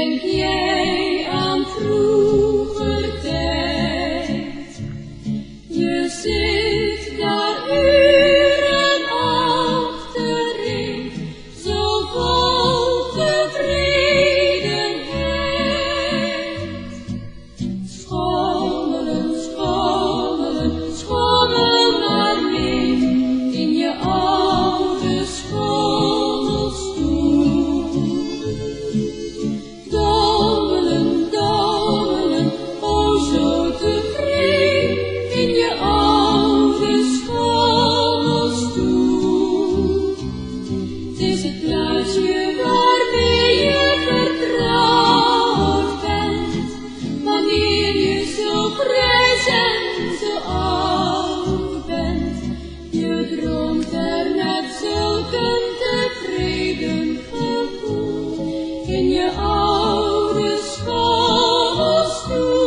Denk jij aan vroeger tijd? Je zit daar uren achterin, zo vol tevredenheid. Schommelen, schommelen, schommel maar mee in je oude schommelstoel. Dommelen, dommelen, o zo tevreden in je oude schommelstoel. Het is het luisje waarmee je vertrouwd bent, wanneer je zo grijs en zo oud bent. Je droomt er met zulk een tevreden gevoel in je oude schommelstoel.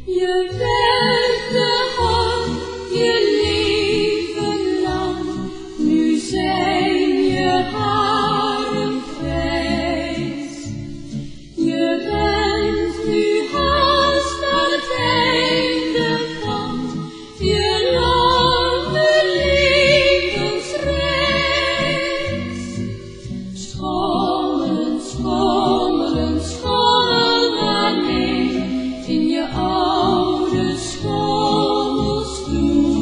Je werkte hard je leven lang, nu zijn je haren grijs. Je bent nu haast aan het einde van je lange levensreis. Schommelen, schommelen, schommel maar mee in je oude schommelstoel.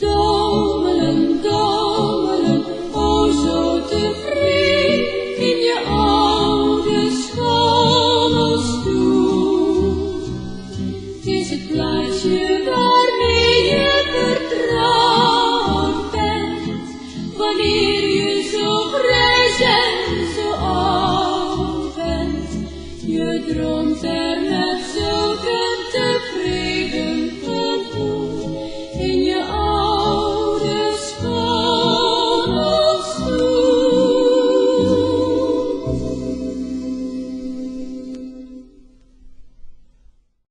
Dommelen, dommelen, o zo tevreden in je oude schommelstoel. Het is het luisje waarmee je vertrouwd bent, wanneer je zo grijs en zo oud bent. Je droomt er met